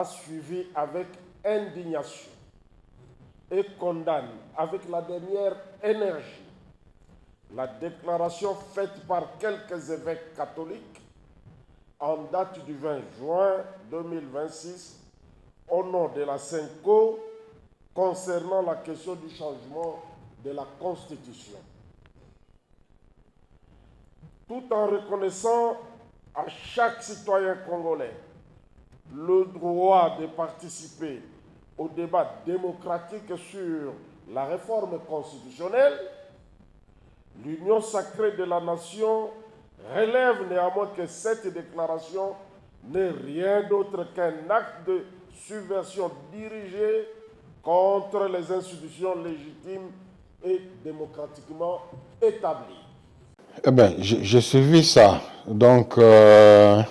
a suivi avec indignation et condamne avec la dernière énergie la déclaration faite par quelques évêques catholiques en date du 20 juin 2026 au nom de la Synco concernant la question du changement de la Constitution. Tout en reconnaissant à chaque citoyen congolais le droit de participer au débat démocratique sur la réforme constitutionnelle, l'Union sacrée de la nation relève néanmoins que cette déclaration n'est rien d'autre qu'un acte de subversion dirigé contre les institutions légitimes et démocratiquement établies. Eh bien, j'ai suivi ça. Donc, un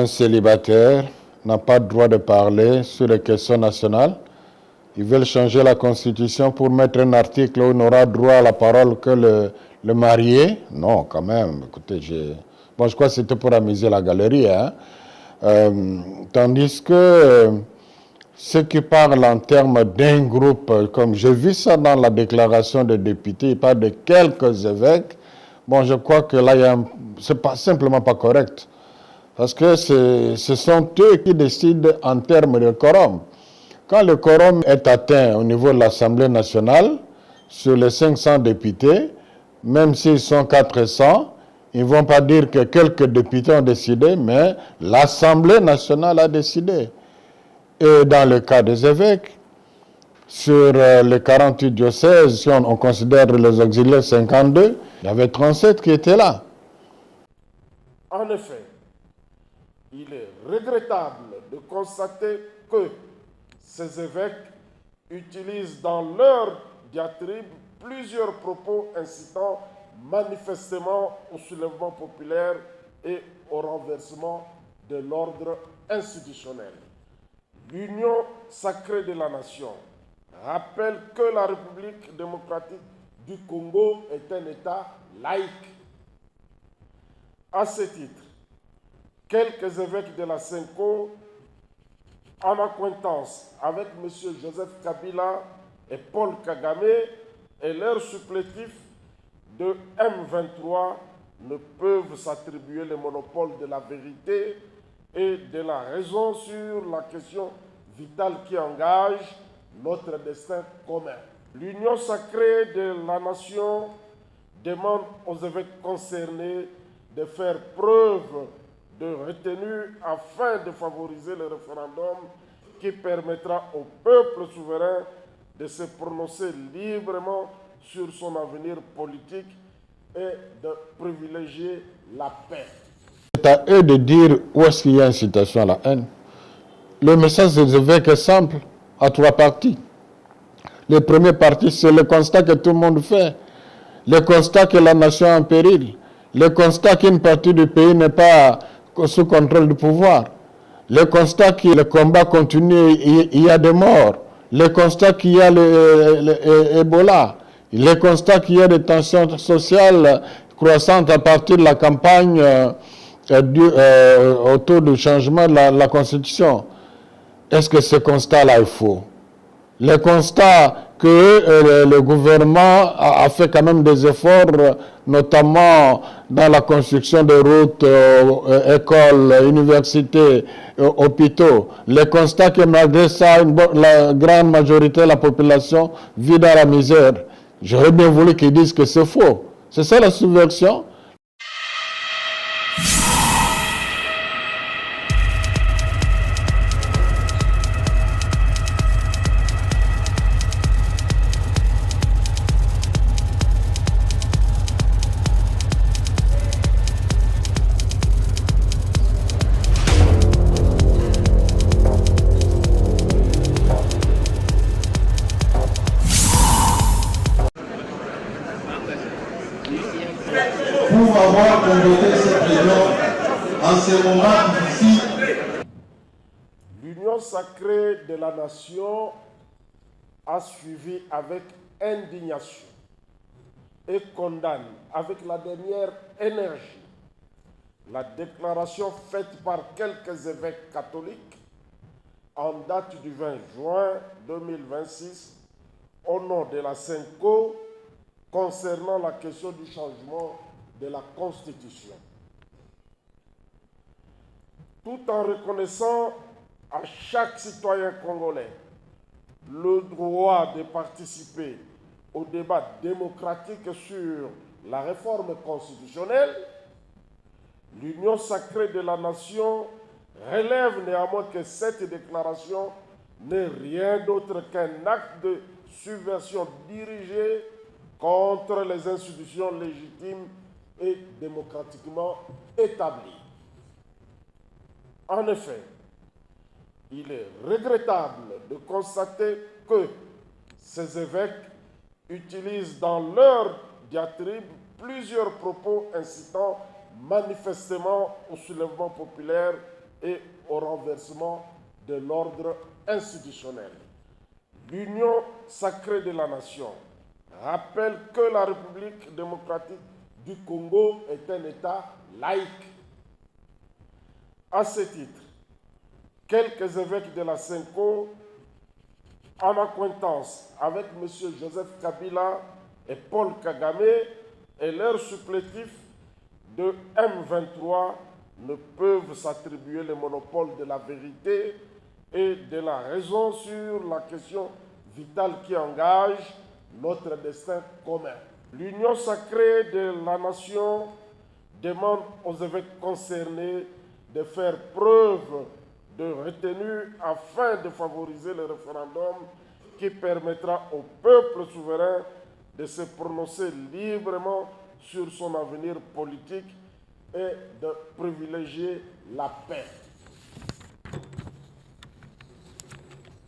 célibataire n'a pas le droit de parler sur les questions nationales. Ils veulent changer la constitution pour mettre un article où on n'aura droit à la parole que le marié. Non, quand même. Écoutez, je crois que c'était pour amuser la galerie. Hein. Tandis que ceux qui parlent en termes d'un groupe, comme j'ai vu ça dans la déclaration des députés, ils parlent de quelques évêques. Bon, je crois que là, c'est pas simplement pas correct. Parce que ce sont eux qui décident en termes de quorum. Quand le quorum est atteint au niveau de l'Assemblée nationale, sur les 500 députés, même s'ils sont 400, ils ne vont pas dire que quelques députés ont décidé, mais l'Assemblée nationale a décidé. Et dans le cas des évêques, sur les 48 diocèses, si on considère les auxiliaires 52, il y avait 37 qui étaient là. En effet, il est regrettable de constater que ces évêques utilisent dans leur diatribe plusieurs propos incitant manifestement au soulèvement populaire et au renversement de l'ordre institutionnel. L'Union sacrée de la nation rappelle que la République démocratique du Congo est un État laïque. À ce titre, quelques évêques de la Synco, en accointance avec M. Joseph Kabila et Paul Kagame et leurs supplétifs de M23 ne peuvent s'attribuer le monopole de la vérité et de la raison sur la question vitale qui engage notre destin commun. L'Union sacrée de la nation demande aux évêques concernés de faire preuve de retenue afin de favoriser le référendum qui permettra au peuple souverain de se prononcer librement sur son avenir politique et de privilégier la paix. C'est à eux de dire où est-ce qu'il y a incitation à la haine. Le message des évêques est simple, à trois parties. Le premier parti, c'est le constat que tout le monde fait. Le constat que la nation est en péril. Le constat qu'une partie du pays n'est pas sous contrôle du pouvoir. Le constat que le combat continue, il y a des morts. Le constat qu'il y a l'Ebola. Le constat qu'il y a des tensions sociales croissantes à partir de la campagne autour du changement de la Constitution. Est-ce que ce constat-là est faux? Le constat que le gouvernement a fait quand même des efforts, notamment dans la construction de routes, écoles, universités, hôpitaux. Le constat que malgré ça, la grande majorité de la population vit dans la misère. J'aurais bien voulu qu'ils disent que c'est faux. C'est ça la subversion. Pour avoir convoqué cette réunion en ce moment difficile. L'Union sacrée de la nation a suivi avec indignation et condamne avec la dernière énergie la déclaration faite par quelques évêques catholiques en date du 20 juin 2026 au nom de la CENCO concernant la question du changement de la Constitution. Tout en reconnaissant à chaque citoyen congolais le droit de participer au débat démocratique sur la réforme constitutionnelle, l'Union sacrée de la nation relève néanmoins que cette déclaration n'est rien d'autre qu'un acte de subversion dirigé contre les institutions légitimes et démocratiquement établies. En effet, il est regrettable de constater que ces évêques utilisent dans leur diatribe plusieurs propos incitant manifestement au soulèvement populaire et au renversement de l'ordre institutionnel. L'Union sacrée de la nation rappelle que la République démocratique du Congo est un État laïque. À ce titre, quelques évêques de la CENCO, en accointance avec M. Joseph Kabila et Paul Kagame et leurs supplétifs de M23 ne peuvent s'attribuer le monopole de la vérité et de la raison sur la question vitale qui engage notre destin commun. L'Union sacrée de la nation demande aux évêques concernés de faire preuve de retenue afin de favoriser le référendum qui permettra au peuple souverain de se prononcer librement sur son avenir politique et de privilégier la paix.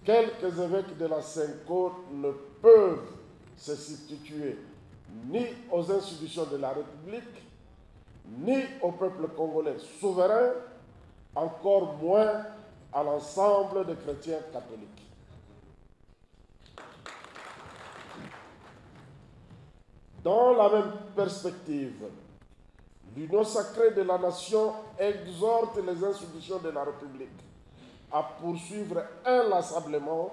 Quelques évêques de la CENCO ne peuvent se substituer ni aux institutions de la République, ni au peuple congolais souverain, encore moins à l'ensemble des chrétiens catholiques. Dans la même perspective, l'Union sacrée de la nation exhorte les institutions de la République à poursuivre inlassablement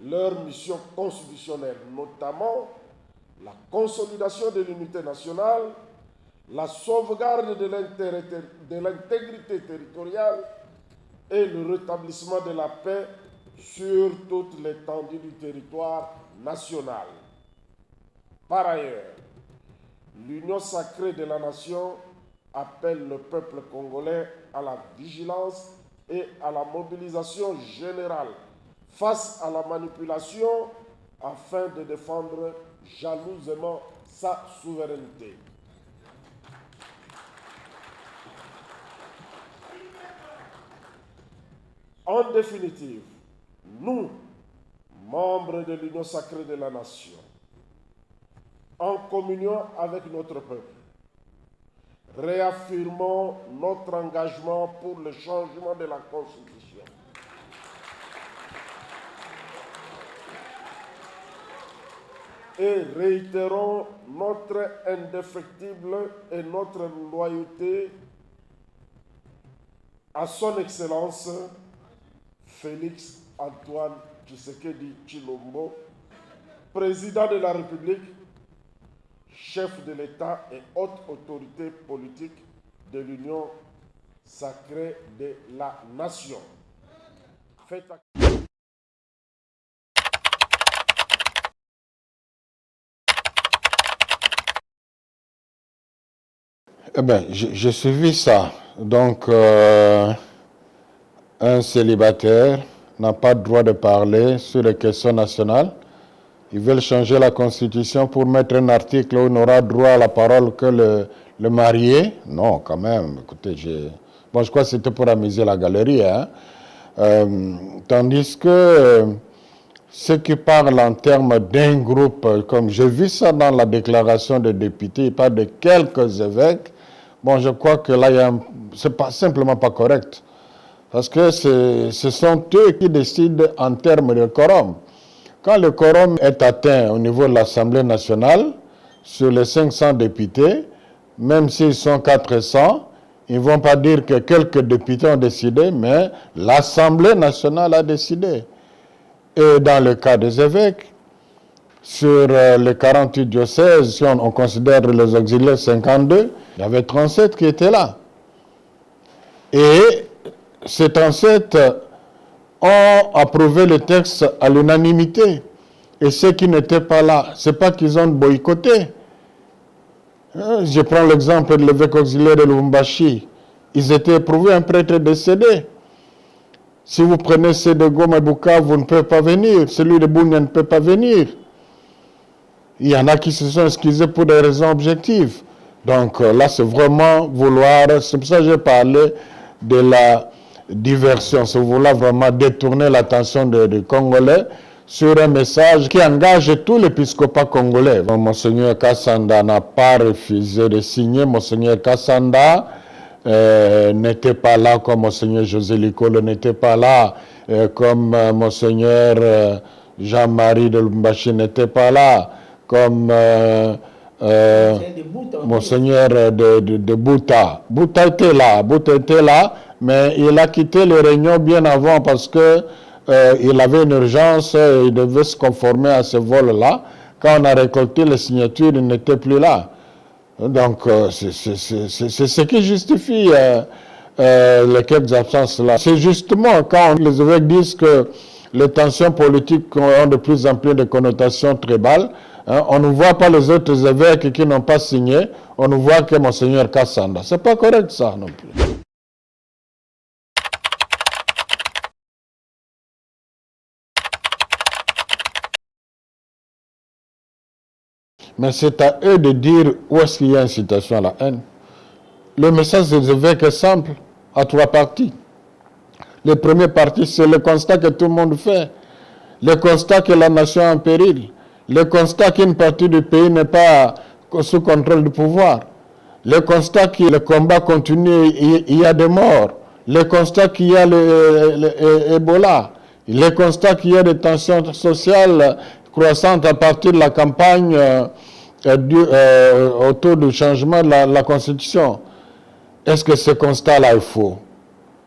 leur mission constitutionnelle, notamment la consolidation de l'unité nationale, la sauvegarde de l'intégrité territoriale et le rétablissement de la paix sur toute l'étendue du territoire national. Par ailleurs, l'Union sacrée de la nation appelle le peuple congolais à la vigilance et à la mobilisation générale face à la manipulation afin de défendre jalousement sa souveraineté. En définitive, nous, membres de l'Union sacrée de la nation, en communion avec notre peuple, réaffirmons notre engagement pour le changement de la Constitution. Et réitérons notre indéfectible et notre loyauté à son Excellence Félix Antoine Tshisekedi Tshilombo, président de la République, chef de l'État et haute autorité politique de l'Union sacrée de la nation. Eh bien, j'ai suivi ça. Donc, un célibataire n'a pas le droit de parler sur les questions nationales. Ils veulent changer la Constitution pour mettre un article où on n'aura droit à la parole que le marié. Non, quand même, écoutez, je crois que c'était pour amuser la galerie. Hein. Tandis que ceux qui parlent en termes d'un groupe, comme j'ai vu ça dans la déclaration des députés, ils parlent de quelques évêques. Bon, je crois que là, c'est pas simplement pas correct. Parce que ce sont eux qui décident en termes de quorum. Quand le quorum est atteint au niveau de l'Assemblée nationale, sur les 500 députés, même s'ils sont 400, Ils ne vont pas dire que quelques députés ont décidé, mais l'Assemblée nationale a décidé. Et dans le cas des évêques, sur les 48 diocèses, si on considère les auxiliaires 52, il y avait 37 qui étaient là. Et ces 37 ont approuvé le texte à l'unanimité. Et ceux qui n'étaient pas là, ce n'est pas qu'ils ont boycotté. Je prends l'exemple de l'évêque auxiliaire de Lubumbashi. Ils étaient éprouvés, un prêtre décédé. Si vous prenez ceux de Goma et Bukavu, vous ne pouvez pas venir. Celui de Bunia ne peut pas venir. Il y en a qui se sont excusés pour des raisons objectives. Donc là, c'est vraiment vouloir, c'est pour ça que j'ai parlé de la diversion, c'est vouloir vraiment détourner l'attention des Congolais sur un message qui engage tout l'épiscopat congolais. Bon, Monseigneur Kassanda n'a pas refusé de signer. Monseigneur Kassanda n'était pas là comme Monseigneur José Likolo n'était pas là, comme Monseigneur Jean-Marie de Lubumbashi n'était pas là, comme Monseigneur de Bouta. Bouta était là, mais il a quitté les réunions bien avant parce que il avait une urgence, il devait se conformer à ce vol-là. Quand on a récolté les signatures, il n'était plus là. Donc, c'est ce qui justifie les quelques absences-là. C'est justement quand les évêques disent que les tensions politiques ont de plus en plus de connotations tribales, on ne voit pas les autres évêques qui n'ont pas signé, on ne voit que Monseigneur Kassanda. Ce n'est pas correct ça non plus. Mais c'est à eux de dire où est-ce qu'il y a incitation à la haine. Le message des évêques est simple, à 3 parties. Le premier parti, c'est le constat que tout le monde fait. Le constat que la nation est en péril. Le constat qu'une partie du pays n'est pas sous contrôle du pouvoir. Le constat que le combat continue, il y a des morts. Le constat qu'il y a l'Ebola. Le constat qu'il y a des tensions sociales croissante à partir de la campagne autour du changement de la Constitution. Est-ce que ce constat-là est faux?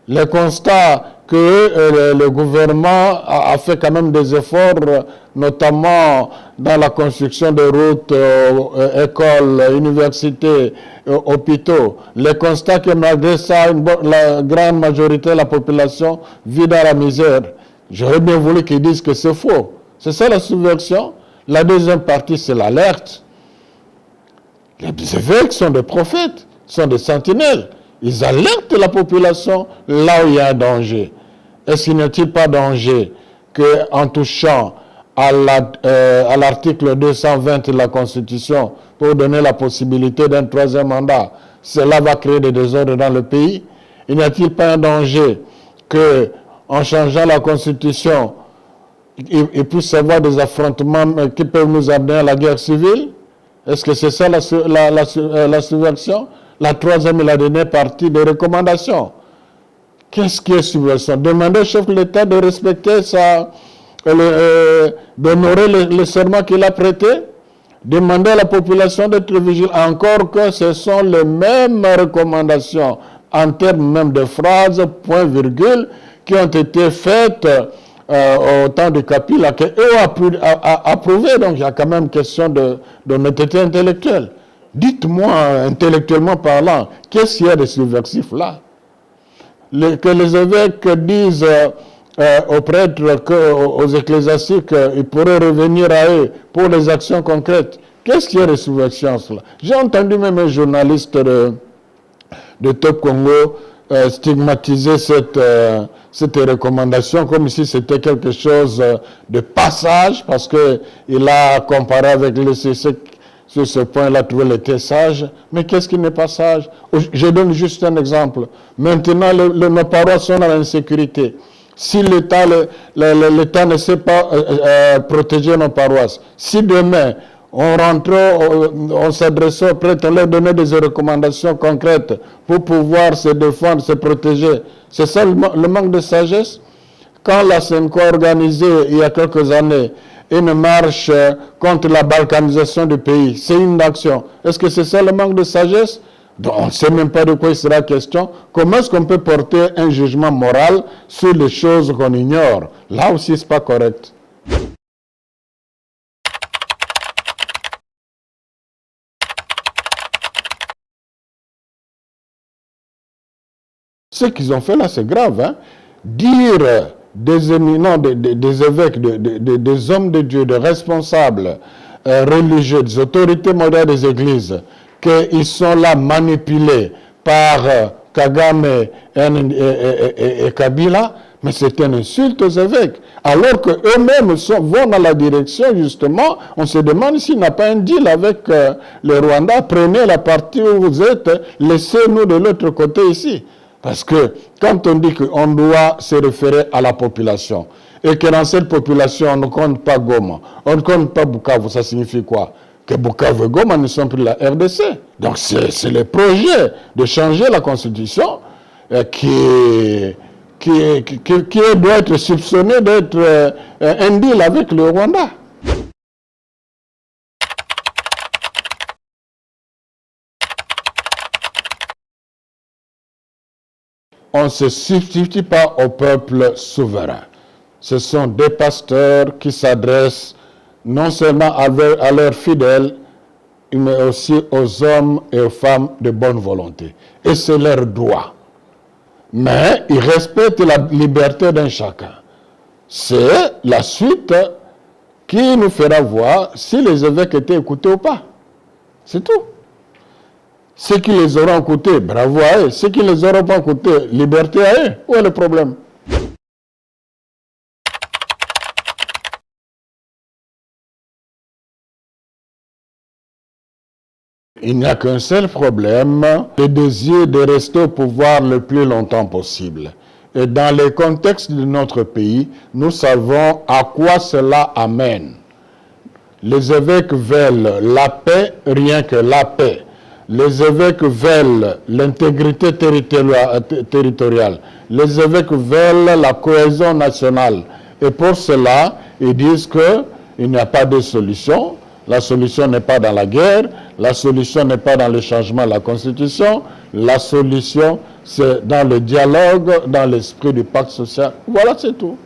Le constat que le gouvernement a fait quand même des efforts, notamment dans la construction de routes, écoles, universités, hôpitaux. Le constat que malgré ça, la grande majorité de la population vit dans la misère. J'aurais bien voulu qu'ils disent que c'est faux. C'est ça la subversion. La deuxième partie, c'est l'alerte. Les évêques sont des prophètes, sont des sentinelles. Ils alertent la population là où il y a un danger. Est-ce qu'il n'y a-t-il pas danger qu'en touchant à l'article 220 de la Constitution pour donner la possibilité d'un 3e mandat, cela va créer des désordres dans le pays? Il n'y a-t-il pas un danger qu'en changeant la Constitution, il puisse y avoir des affrontements qui peuvent nous amener à la guerre civile? Est-ce que c'est ça la subversion? La troisième et la dernière partie des recommandations. Qu'est-ce qui est subversion? Demander au chef de l'État de respecter d'honorer le serment qu'il a prêté. Demander à la population d'être vigilante. Encore que ce sont les mêmes recommandations en termes même de phrases, point, virgule, qui ont été faites au temps de Kapila, qu'eux ont approuvé. Donc il y a quand même question d'honnêteté intellectuelle. Dites-moi, intellectuellement parlant, qu'est-ce qu'il y a de subversif là? Que les évêques disent aux prêtres, aux ecclésiastiques, ils pourraient revenir à eux pour les actions concrètes. Qu'est-ce qu'il y a de subversion là? J'ai entendu même un journaliste de Top Congo stigmatiser cette recommandation comme si c'était quelque chose de passage, parce qu'il a comparé avec le CC. Sur ce point-là, trouver l'été sage. Mais qu'est-ce qui n'est pas sage? Je donne juste un exemple. Maintenant, nos paroisses sont dans l'insécurité. Si l'État ne sait pas protéger nos paroisses, si demain, on rentrait, on s'adressait aux prêtres, on leur donnait des recommandations concrètes pour pouvoir se défendre, se protéger, c'est ça le manque de sagesse? Quand la SENCO a organisé, il y a quelques années, une marche contre la balkanisation du pays, c'est une action. Est-ce que c'est ça le manque de sagesse? Donc, on ne sait même pas de quoi il sera question. Comment est-ce qu'on peut porter un jugement moral sur les choses qu'on ignore? Là aussi, ce n'est pas correct. Ce qu'ils ont fait là, c'est grave. Hein? Dire des éminents, des évêques, des hommes de Dieu, des responsables religieux, des autorités morales des églises, qu'ils sont là manipulés par Kagame et Kabila, mais c'est une insulte aux évêques. Alors qu'eux-mêmes vont dans la direction, justement, on se demande s'il n'a pas un deal avec le Rwanda. Prenez la partie où vous êtes, laissez-nous de l'autre côté ici. Parce que quand on dit qu'on doit se référer à la population, et que dans cette population, on ne compte pas Goma, on ne compte pas Bukavu, ça signifie quoi? Que Bukavu et Goma ne sont plus la RDC. Donc c'est le projet de changer la constitution qui doit être soupçonné d'être un deal avec le Rwanda. On ne se substitue pas au peuple souverain. Ce sont des pasteurs qui s'adressent non seulement à leurs fidèles, mais aussi aux hommes et aux femmes de bonne volonté. Et c'est leur droit. Mais ils respectent la liberté d'un chacun. C'est la suite qui nous fera voir si les évêques étaient écoutés ou pas. C'est tout. Ceux qui les auront écoutés, bravo à eux. Ceux qui ne les auront pas écoutés, liberté à eux. Où est le problème? Il n'y a qu'un seul problème, le désir de rester au pouvoir le plus longtemps possible. Et dans les contextes de notre pays, nous savons à quoi cela amène. Les évêques veulent la paix, rien que la paix. Les évêques veulent l'intégrité territoriale. Les évêques veulent la cohésion nationale. Et pour cela, ils disent qu'il n'y a pas de solution. La solution n'est pas dans la guerre. La solution n'est pas dans le changement de la Constitution. La solution, c'est dans le dialogue, dans l'esprit du pacte social. Voilà, c'est tout.